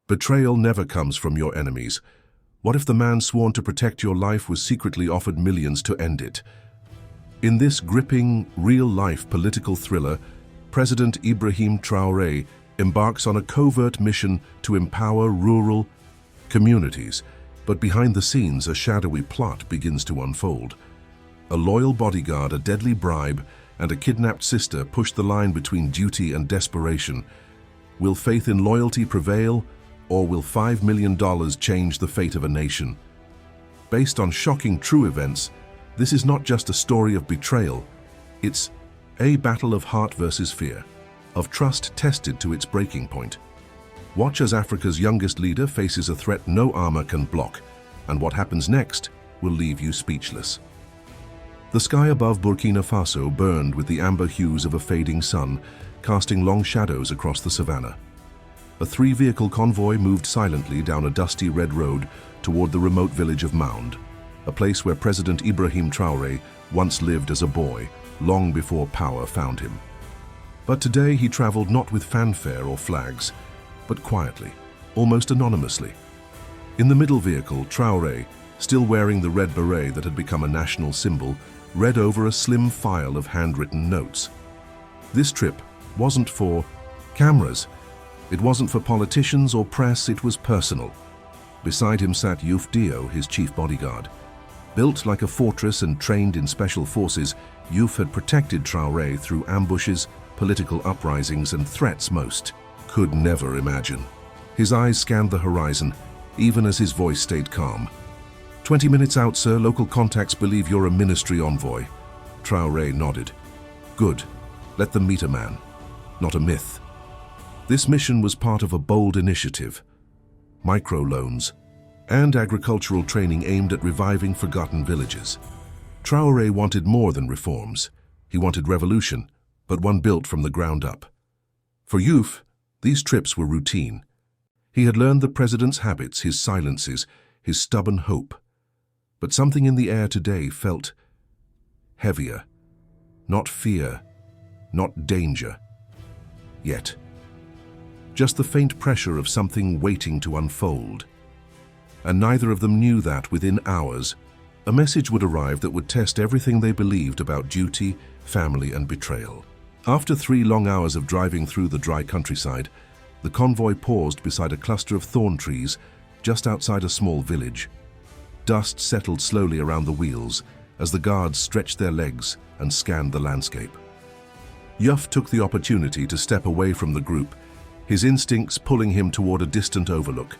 Betrayal never comes from your enemies. What if the man sworn to protect your life was secretly offered millions to end it? In this gripping, real-life political thriller, President Ibrahim Traoré embarks on a covert mission to empower rural communities. But behind the scenes, a shadowy plot begins to unfold. A loyal bodyguard, a deadly bribe, and a kidnapped sister push the line between duty and desperation. Will faith in loyalty prevail, or will $5 million change the fate of a nation? Based on shocking true events, this is not just a story of betrayal. It's a battle of heart versus fear, of trust tested to its breaking point. Watch as Africa's youngest leader faces a threat no armor can block, and what happens next will leave you speechless. The sky above Burkina Faso burned with the amber hues of a fading sun, casting long shadows across the savannah. A three-vehicle convoy moved silently down a dusty red road toward the remote village of Mound, a place where President Ibrahim Traoré once lived as a boy, long before power found him. But today he traveled not with fanfare or flags, but quietly, almost anonymously. In the middle vehicle, Traoré, still wearing the red beret that had become a national symbol, read over a slim file of handwritten notes. This trip wasn't for cameras. It wasn't for politicians or press, it was personal. Beside him sat Youf Dio, his chief bodyguard. Built like a fortress and trained in special forces, Youf had protected Traoré through ambushes, political uprisings, and threats most could never imagine. His eyes scanned the horizon, even as his voice stayed calm. 20 minutes out, sir. Local contacts believe you're a ministry envoy. Traoré nodded. Good. Let them meet a man, not a myth. This mission was part of a bold initiative. Microloans and agricultural training aimed at reviving forgotten villages. Traoré wanted more than reforms. He wanted revolution, but one built from the ground up. For Youf, these trips were routine. He had learned the president's habits, his silences, his stubborn hope. But something in the air today felt heavier. Not fear, not danger. Yet, just the faint pressure of something waiting to unfold. And neither of them knew that within hours, a message would arrive that would test everything they believed about duty, family, and betrayal. After 3 long hours of driving through the dry countryside, the convoy paused beside a cluster of thorn trees just outside a small village. Dust settled slowly around the wheels as the guards stretched their legs and scanned the landscape. Youf took the opportunity to step away from the group, his instincts pulling him toward a distant overlook.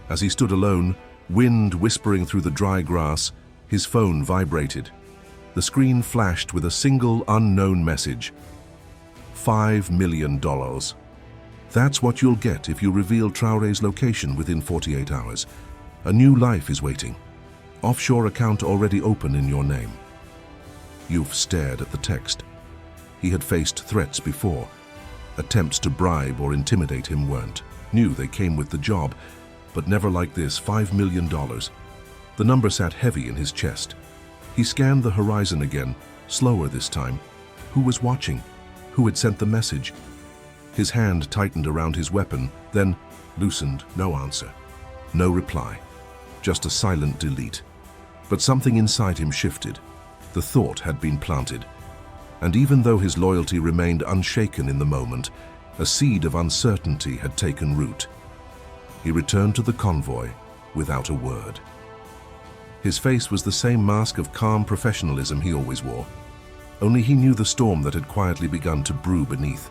As he stood alone, wind whispering through the dry grass, his phone vibrated. The screen flashed with a single unknown message. $5 million. That's what you'll get if you reveal Traoré's location within 48 hours. A new life is waiting. Offshore account already open in your name. Youf stared at the text. He had faced threats before. Attempts to bribe or intimidate him weren't. Knew they came with the job, but never like this. $5 million. The number sat heavy in his chest. He scanned the horizon again, slower this time. Who was watching? Who had sent the message? His hand tightened around his weapon, then loosened. No answer. No reply. Just a silent delete. But something inside him shifted. The thought had been planted. And even though his loyalty remained unshaken in the moment, a seed of uncertainty had taken root. He returned to the convoy without a word. His face was the same mask of calm professionalism he always wore. Only he knew the storm that had quietly begun to brew beneath.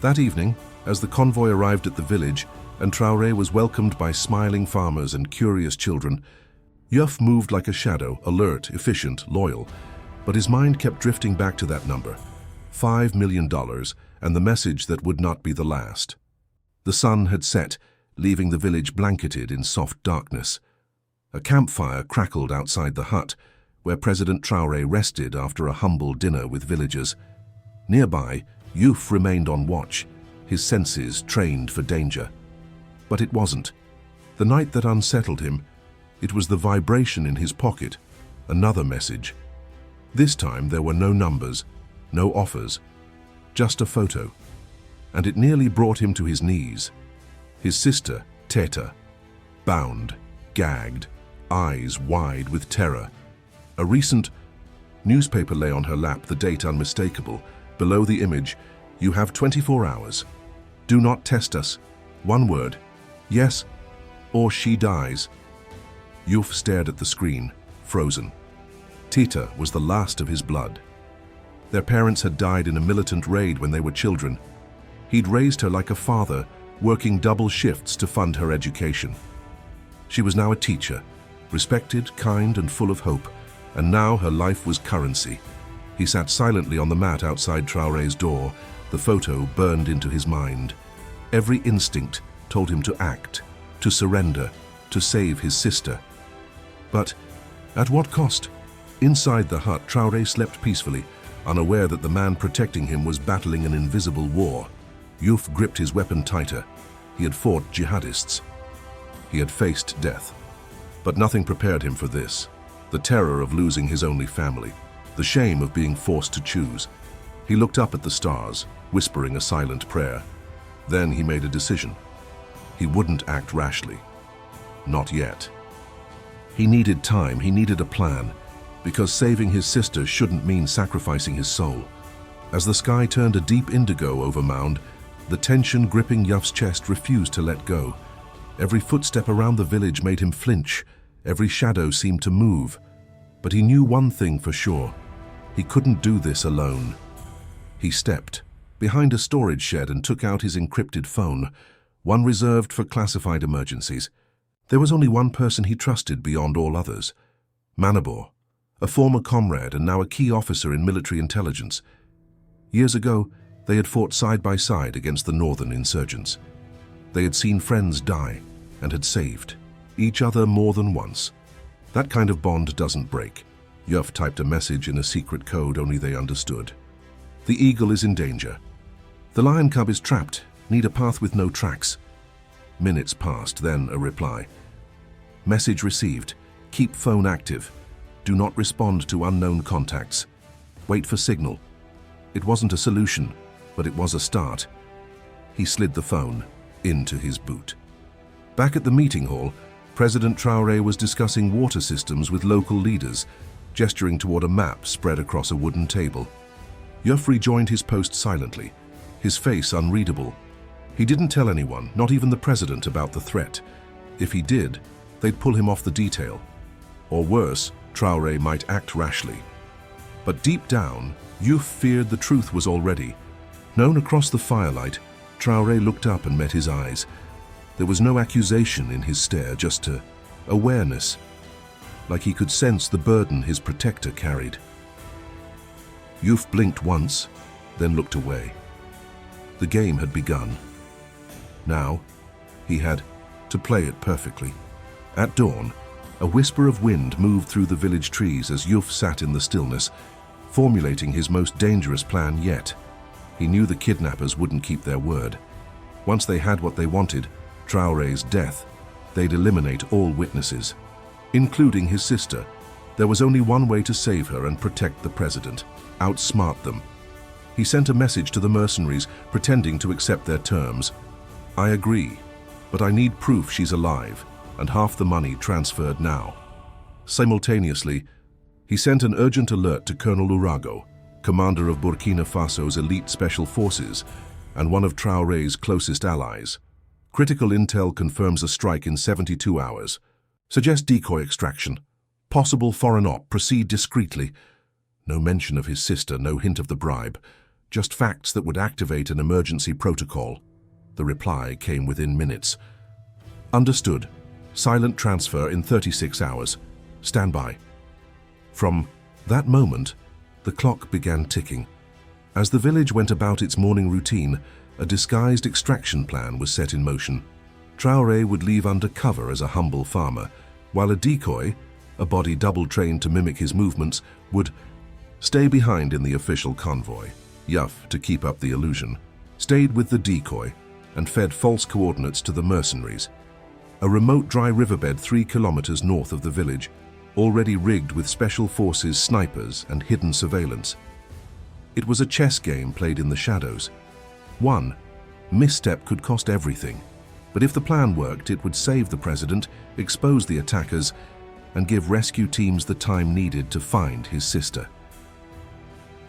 That evening, as the convoy arrived at the village and Traoré was welcomed by smiling farmers and curious children, Youf moved like a shadow, alert, efficient, loyal, but his mind kept drifting back to that number, $5 million, and the message that would not be the last. The sun had set, leaving the village blanketed in soft darkness. A campfire crackled outside the hut, where President Traoré rested after a humble dinner with villagers. Nearby, Youf remained on watch, his senses trained for danger. But it wasn't. The night that unsettled him, it was the vibration in his pocket, another message. This time there were no numbers, no offers, just a photo, and it nearly brought him to his knees. His sister, Teta, bound, gagged, eyes wide with terror. A recent newspaper lay on her lap, the date unmistakable. Below the image, "You have 24 hours. Do not test us. One word, yes, or she dies." Yuf stared at the screen, frozen. Teta was the last of his blood. Their parents had died in a militant raid when they were children. He'd raised her like a father, working double shifts to fund her education. She was now a teacher, respected, kind, and full of hope, and now her life was currency. He sat silently on the mat outside Traore's door, the photo burned into his mind. Every instinct told him to act, to surrender, to save his sister. But at what cost? Inside the hut, Traore slept peacefully, unaware that the man protecting him was battling an invisible war. Yuf gripped his weapon tighter. He had fought jihadists. He had faced death. But nothing prepared him for this. The terror of losing his only family. The shame of being forced to choose. He looked up at the stars, whispering a silent prayer. Then he made a decision. He wouldn't act rashly. Not yet. He needed time, he needed a plan, because saving his sister shouldn't mean sacrificing his soul. As the sky turned a deep indigo over Mound, the tension gripping Yuf's chest refused to let go. Every footstep around the village made him flinch. Every shadow seemed to move. But he knew one thing for sure. He couldn't do this alone. He stepped behind a storage shed and took out his encrypted phone, one reserved for classified emergencies. There was only one person he trusted beyond all others. Manabor, a former comrade and now a key officer in military intelligence. Years ago, they had fought side by side against the northern insurgents. They had seen friends die and had saved each other more than once. That kind of bond doesn't break. Yuf typed a message in a secret code only they understood. The eagle is in danger. The lion cub is trapped. Need a path with no tracks. Minutes passed, then a reply. Message received. Keep phone active. Do not respond to unknown contacts. Wait for signal. It wasn't a solution, but it was a start. He slid the phone into his boot. Back at the meeting hall, President Traore was discussing water systems with local leaders, gesturing toward a map spread across a wooden table. Yuf rejoined his post silently, his face unreadable. He didn't tell anyone, not even the president, about the threat. If he did, they'd pull him off the detail. Or worse, Traore might act rashly. But deep down, Yuf feared the truth was already known. Across the firelight, Traore looked up and met his eyes. There was no accusation in his stare, just awareness, like he could sense the burden his protector carried. Yuf blinked once, then looked away. The game had begun. Now, he had to play it perfectly. At dawn, a whisper of wind moved through the village trees as Yuf sat in the stillness, formulating his most dangerous plan yet. He knew the kidnappers wouldn't keep their word. Once they had what they wanted, Traore's death, they'd eliminate all witnesses, including his sister. There was only one way to save her and protect the president: outsmart them. He sent a message to the mercenaries, pretending to accept their terms. I agree, but I need proof she's alive, and half the money transferred now. Simultaneously, he sent an urgent alert to Colonel Urago, commander of Burkina Faso's elite special forces and one of Traore's closest allies. Critical intel confirms a strike in 72 hours. Suggest decoy extraction. Possible foreign op. Proceed discreetly. No mention of his sister, no hint of the bribe. Just facts that would activate an emergency protocol. The reply came within minutes. Understood. Silent transfer in 36 hours. Stand by. From that moment, the clock began ticking. As the village went about its morning routine, a disguised extraction plan was set in motion. Traore would leave undercover as a humble farmer, while a decoy, a body double trained to mimic his movements, would stay behind in the official convoy. Yuf, to keep up the illusion, stayed with the decoy and fed false coordinates to the mercenaries. A remote dry riverbed 3 kilometers north of the village, already rigged with special forces snipers and hidden surveillance. It was a chess game played in the shadows. One misstep could cost everything. But if the plan worked, it would save the president, expose the attackers, and give rescue teams the time needed to find his sister.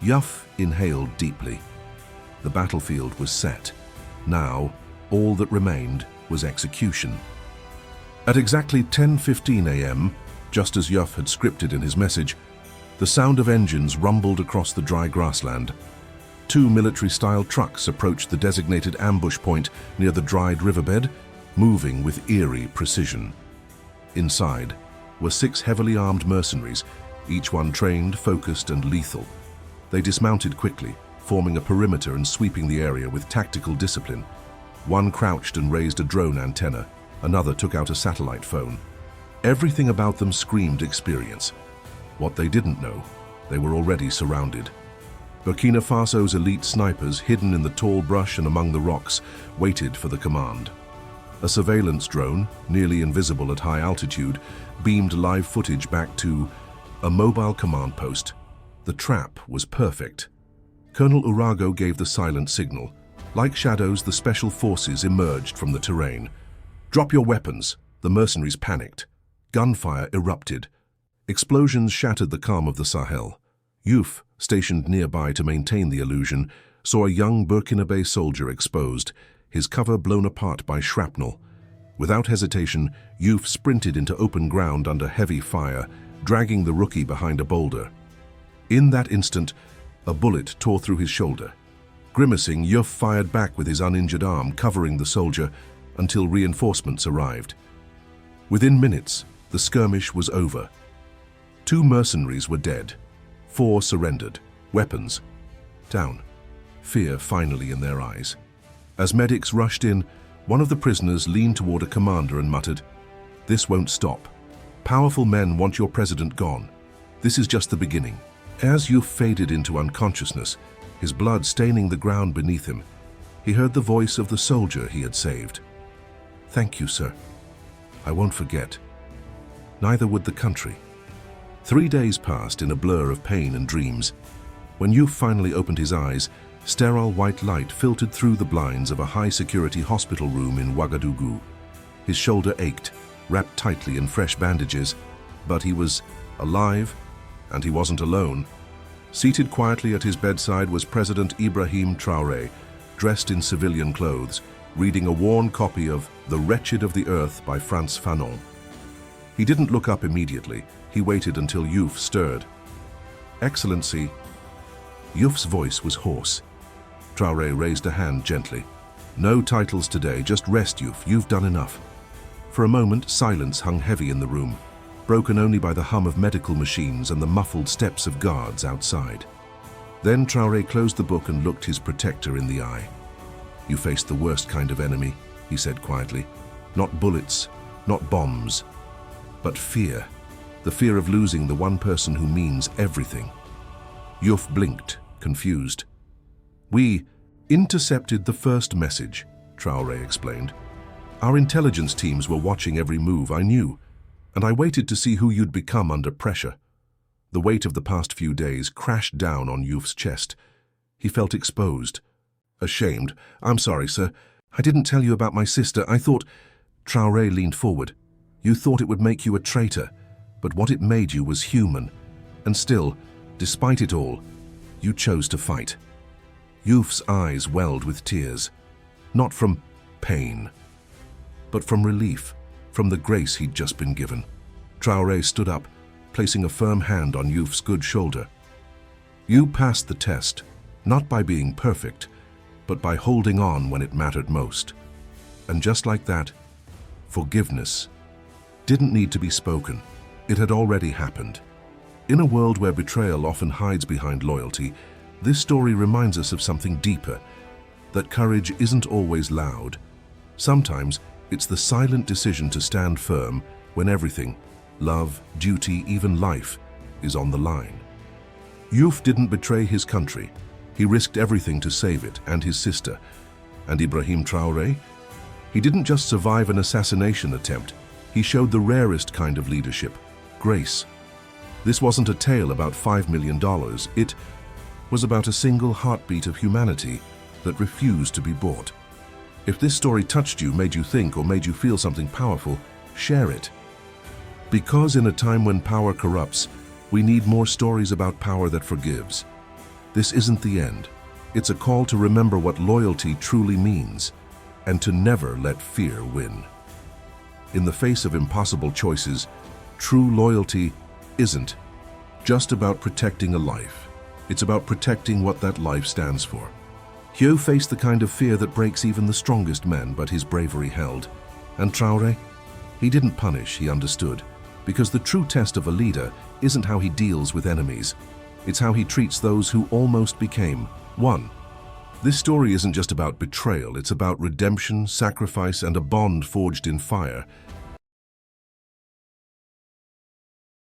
Yuf inhaled deeply. The battlefield was set. Now, all that remained was execution. At exactly 10:15 a.m., just as Yuf had scripted in his message, the sound of engines rumbled across the dry grassland. 2 military-style trucks approached the designated ambush point near the dried riverbed, moving with eerie precision. Inside were 6 heavily armed mercenaries, each one trained, focused, and lethal. They dismounted quickly, forming a perimeter and sweeping the area with tactical discipline. One crouched and raised a drone antenna. Another took out a satellite phone. Everything about them screamed experience. What they didn't know, they were already surrounded. Burkina Faso's elite snipers, hidden in the tall brush and among the rocks, waited for the command. A surveillance drone, nearly invisible at high altitude, beamed live footage back to a mobile command post. The trap was perfect. Colonel Urago gave the silent signal. Like shadows, the special forces emerged from the terrain. "Drop your weapons!" The mercenaries panicked. Gunfire erupted. Explosions shattered the calm of the Sahel. Yuf, stationed nearby to maintain the illusion, saw a young Burkinabe soldier exposed, his cover blown apart by shrapnel. Without hesitation, Yuf sprinted into open ground under heavy fire, dragging the rookie behind a boulder. In that instant, a bullet tore through his shoulder. Grimacing, Yuf fired back with his uninjured arm, covering the soldier until reinforcements arrived. Within minutes, the skirmish was over. 2 mercenaries were dead. 4 surrendered, weapons down, fear finally in their eyes. As medics rushed in, one of the prisoners leaned toward a commander and muttered, "This won't stop. Powerful men want your president gone. This is just the beginning." As Yuf faded into unconsciousness, his blood staining the ground beneath him, he heard the voice of the soldier he had saved. "Thank you, sir. I won't forget." Neither would the country. 3 days passed in a blur of pain and dreams. When Yuf finally opened his eyes, sterile white light filtered through the blinds of a high-security hospital room in Ouagadougou. His shoulder ached, wrapped tightly in fresh bandages, but he was alive, and he wasn't alone. Seated quietly at his bedside was President Ibrahim Trari, dressed in civilian clothes, reading a worn copy of The Wretched of the Earth by Frantz Fanon. He didn't look up immediately. He waited until Yuf stirred. "Excellency." Yuf's voice was hoarse. Trari raised a hand gently. "No titles today, just rest, Yuf. You've done enough." For a moment, silence hung heavy in the room, broken only by the hum of medical machines and the muffled steps of guards outside. Then Trari closed the book and looked his protector in the eye. "You faced the worst kind of enemy," he said quietly. "Not bullets, not bombs, but fear. The fear of losing the one person who means everything." Yuf blinked, confused. "We intercepted the first message," Trari explained. "Our intelligence teams were watching every move. I knew, and I waited to see who you'd become under pressure." The weight of the past few days crashed down on Yuf's chest. He felt exposed, ashamed. "I'm sorry, sir. I didn't tell you about my sister. I thought—" Trari leaned forward. "You thought it would make you a traitor, but what it made you was human. And still, despite it all, you chose to fight." Yuf's eyes welled with tears, not from pain, but from relief, from the grace he'd just been given. Trari stood up, placing a firm hand on Yuf's good shoulder. "You passed the test, not by being perfect, but by holding on when it mattered most." And just like that, forgiveness didn't need to be spoken. It had already happened. In a world where betrayal often hides behind loyalty, this story reminds us of something deeper, that courage isn't always loud. Sometimes it's the silent decision to stand firm when everything, love, duty, even life, is on the line. Yuf didn't betray his country. He risked everything to save it and his sister. And Ibrahim Trari? He didn't just survive an assassination attempt. He showed the rarest kind of leadership, grace. This wasn't a tale about $5 million. It was about a single heartbeat of humanity that refused to be bought. If this story touched you, made you think, or made you feel something powerful, share it. Because in a time when power corrupts, we need more stories about power that forgives. This isn't the end. It's a call to remember what loyalty truly means, and to never let fear win. In the face of impossible choices, true loyalty isn't just about protecting a life. It's about protecting what that life stands for. Hugh faced the kind of fear that breaks even the strongest men, but his bravery held. And Trari? He didn't punish, he understood. Because the true test of a leader isn't how he deals with enemies. It's how he treats those who almost became one. This story isn't just about betrayal, it's about redemption, sacrifice, and a bond forged in fire.